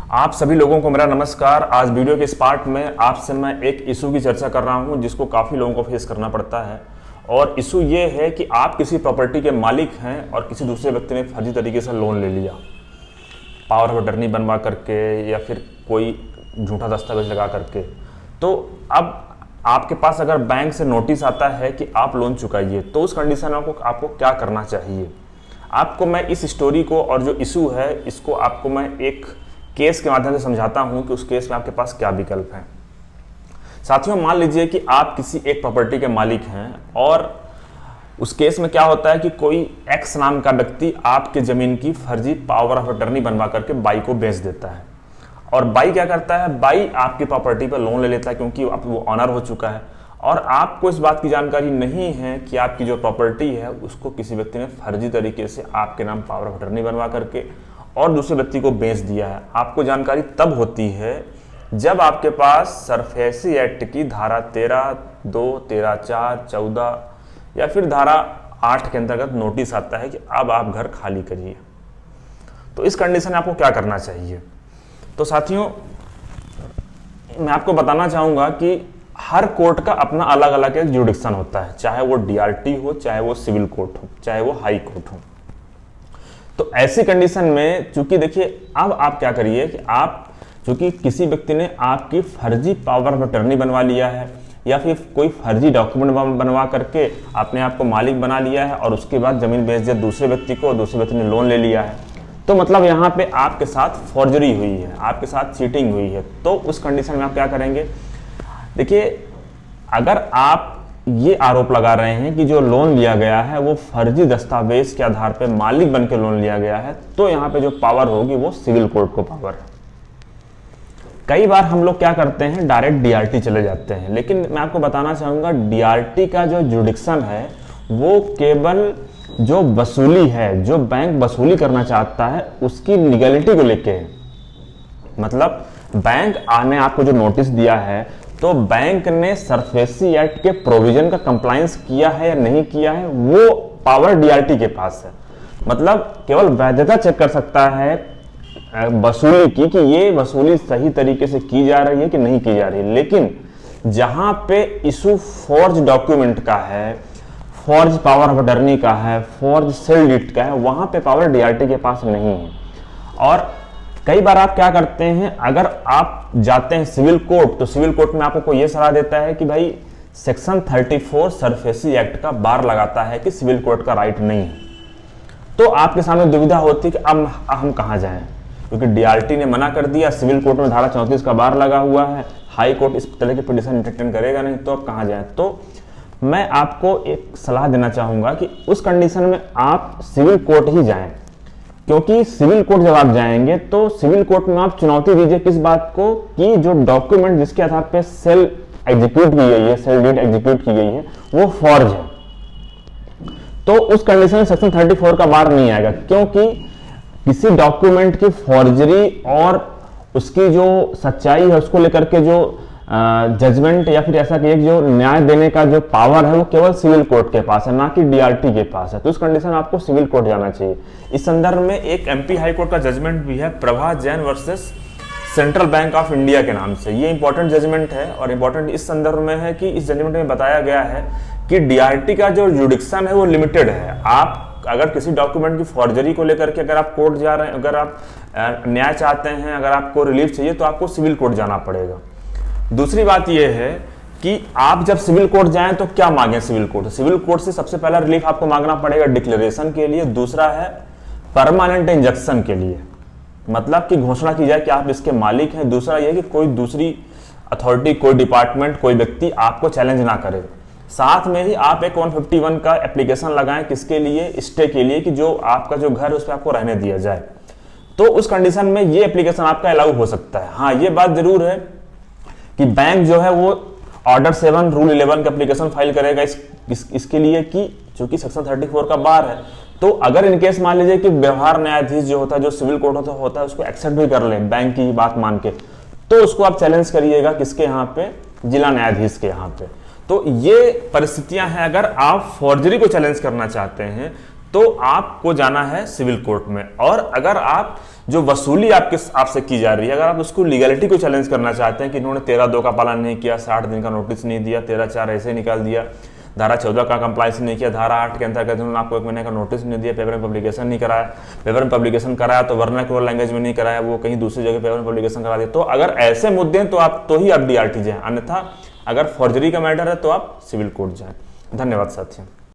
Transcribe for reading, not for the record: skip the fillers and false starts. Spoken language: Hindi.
आप सभी लोगों को मेरा नमस्कार। आज वीडियो के इस पार्ट में आपसे मैं एक इशू की चर्चा कर रहा हूं जिसको काफ़ी लोगों को फेस करना पड़ता है। और इशू ये है कि आप किसी प्रॉपर्टी के मालिक हैं और किसी दूसरे व्यक्ति ने फर्जी तरीके से लोन ले लिया, पावर ऑफ अटर्नी बनवा करके या फिर कोई झूठा दस्तावेज लगा करके। तो अब आपके पास अगर बैंक से नोटिस आता है कि आप लोन चुकाइए, तो उस कंडीशन में आपको क्या करना चाहिए। आपको मैं इस स्टोरी को और जो इशू है इसको आपको मैं एक केस के माध्यम से समझाता हूं कि उस केस में आपके पास क्या विकल्प हैं। साथियों, मान लीजिए कि आप किसी एक प्रॉपर्टी के मालिक हैं और उस केस में क्या होता है कि कोई एक्स नाम का व्यक्ति आपके जमीन की फर्जी पावर ऑफ अटर्नी बनवा करके बाई को बेच देता है। और बाई क्या करता है, बाई आपकी प्रॉपर्टी पर लोन ले लेता है क्योंकि अब वो ऑनर हो चुका है और आपको इस बात की जानकारी नहीं है कि आपकी जो प्रॉपर्टी है उसको किसी व्यक्ति ने फर्जी तरीके से आपके नाम पावर ऑफ अटर्नी बनवा करके और दूसरे व्यक्ति को बेच दिया है। आपको जानकारी तब होती है जब आपके पास सरफेसी एक्ट की धारा 13(2), 13(4), 14 या फिर धारा 8 के अंतर्गत नोटिस आता है कि अब आप घर खाली करिए। तो इस कंडीशन में आपको क्या करना चाहिए। तो साथियों, मैं आपको बताना चाहूंगा कि हर कोर्ट का अपना अलग अलग एक जुडिक्शन होता है, चाहे वो डीआरटी हो, चाहे वो सिविल कोर्ट हो, चाहे वो हाई कोर्ट हो। तो ऐसी कंडीशन में चूंकि देखिए, अब आप क्या करिए कि आप चूंकि किसी व्यक्ति ने आपकी फर्जी पावर ऑफ अटर्नी बनवा लिया है या फिर कोई फर्जी डॉक्यूमेंट बनवा करके आपने आपको मालिक बना लिया है और उसके बाद जमीन बेच दिया दूसरे व्यक्ति को और दूसरे व्यक्ति ने लोन ले लिया है, तो मतलब यहाँ पे आपके साथ फॉर्जरी हुई है, आपके साथ चीटिंग हुई है। तो उस कंडीशन में आप क्या करेंगे। देखिए, अगर आप ये आरोप लगा रहे हैं कि जो लोन लिया गया है वो फर्जी दस्तावेज के आधार पर मालिक बन के लोन लिया गया है, तो यहाँ पे जो पावर होगी वो सिविल कोर्ट को पावर है। कई बार हम लोग क्या करते हैं, डायरेक्ट डीआरटी चले जाते हैं, लेकिन मैं आपको बताना चाहूंगा डीआरटी का जो जुडिक्शन है वो केवल जो वसूली है, जो बैंक वसूली करना चाहता है उसकी लीगलिटी को लेके है। मतलब बैंक ने आपको जो नोटिस दिया है तो बैंक ने सरफेसी एक्ट के प्रोविजन का कंप्लायंस किया है या नहीं किया है, वो पावर डीआरटी के पास है। मतलब केवल वैधता चेक कर सकता है वसूली की कि ये वसूली सही तरीके से की जा रही है कि नहीं की जा रही है। लेकिन जहां पे इशू फॉर्ज डॉक्यूमेंट का है, फॉर्ज पावर ऑफ अटर्नी का है, फॉर्ज सेल डीड का है, वहां पे पावर डीआरटी के पास नहीं है। और कई बार आप क्या करते हैं, अगर आप जाते हैं सिविल कोर्ट, तो सिविल कोर्ट में आपको ये सलाह देता है कि भाई सेक्शन 34 सरफेसी एक्ट का बार लगाता है कि सिविल कोर्ट का राइट नहीं है। तो आपके सामने दुविधा होती है कि अब हम कहाँ जाएं, क्योंकि डीआरटी ने मना कर दिया, सिविल कोर्ट में धारा 34 का बार लगा हुआ है, हाई कोर्ट इस तरह की पिटीशन एंटरटेन करेगा नहीं, तो अब कहाँ जाएं। तो मैं आपको एक सलाह देना चाहूंगा कि उस कंडीशन में आप सिविल कोर्ट ही जाएं, क्योंकि सिविल कोर्ट जब आप जाएंगे तो सिविल कोर्ट में आप चुनौती दीजिए किस बात को, कि जो डॉक्यूमेंट जिसके आधार पर सेल एग्जीक्यूट की गई है, सेल डीड एग्जीक्यूट की गई है, वो फॉर्ज है। तो उस कंडीशन में सेक्शन 34 का बार नहीं आएगा, क्योंकि किसी डॉक्यूमेंट की फॉर्जरी और उसकी जो सच्चाई है उसको लेकर के जो जजमेंट या फिर ऐसा कि जो न्याय देने का जो पावर है वो केवल सिविल कोर्ट के पास है, ना कि डीआरटी के पास है। तो उस कंडीशन में आपको सिविल कोर्ट जाना चाहिए। इस संदर्भ में एक एमपी हाई कोर्ट का जजमेंट भी है, Prabha Jain versus central bank of India के नाम से। ये इंपॉर्टेंट जजमेंट है और इंपॉर्टेंट इस संदर्भ में है कि इस जजमेंट में बताया गया है कि डीआरटी का जो जुडिक्शन है वो लिमिटेड है। आप अगर किसी डॉक्यूमेंट की फॉर्जरी को लेकर के अगर आप कोर्ट जा रहे हैं, अगर आप न्याय चाहते हैं, अगर आपको रिलीफ चाहिए, तो आपको सिविल कोर्ट जाना पड़ेगा। दूसरी बात यह है कि आप जब सिविल कोर्ट जाएं तो क्या मांगे सिविल कोर्ट। सिविल कोर्ट से सबसे पहला रिलीफ आपको मांगना पड़ेगा डिक्लेरेशन के लिए, दूसरा है परमानेंट इंजक्शन के लिए, मतलब कि घोषणा की जाए कि आप इसके मालिक हैं। दूसरा यह कि कोई दूसरी अथॉरिटी, कोई डिपार्टमेंट, कोई व्यक्ति आपको चैलेंज ना करे। साथ में ही आप एक 151 का एप्लीकेशन लगाएं, किसके लिए, स्टे के लिए, कि जो आपका जो घर है उस पर आपको रहने दिया जाए। तो उस कंडीशन में ये एप्लीकेशन आपका अलाउ हो सकता है। हाँ, ये बात जरूर है कि बैंक जो है वो ऑर्डर 7 रूल 11 का एप्लीकेशन फाइल करेगा इसके लिए कि चूंकि सेक्शन 34 का बार है। तो अगर इनकेस मान लीजिए कि व्यवहार न्यायाधीश जो होता है, जो सिविल कोर्ट होता है, उसको एक्सेप्ट भी कर ले बैंक की बात मान के, तो उसको आप चैलेंज करिएगा किसके यहाँ पे, जिला न्यायाधीश के यहाँ पे। तो ये परिस्थितियां हैं। अगर आप फॉर्जरी को चैलेंज करना चाहते हैं तो आपको जाना है सिविल कोर्ट में। और अगर आप जो वसूली आपसे की जा रही है, अगर आप उसको लीगलिटी को चैलेंज करना चाहते हैं कि इन्होंने 13(2) का पालन नहीं किया, 60 दिन का नोटिस नहीं दिया, 13(4) ऐसे निकाल दिया, धारा 14 का कंप्लाइंस नहीं किया, धारा 8 के अंतर्गत उन्होंने आपको 1 महीने का नोटिस नहीं दिया, पेपर में पब्लिकेशन नहीं कराया, पेपर में पब्लिकेशन कराया तो वर्नाक्युलर लैंग्वेज में नहीं कराया, वो कहीं दूसरी जगह पेपर में पब्लिकेशन करा दिया, तो अगर ऐसे मुद्दे हैं तो ही आप DRT जाएं, अन्यथा अगर फॉर्जरी का मैटर है तो आप सिविल कोर्ट जाएं। धन्यवाद साथियों।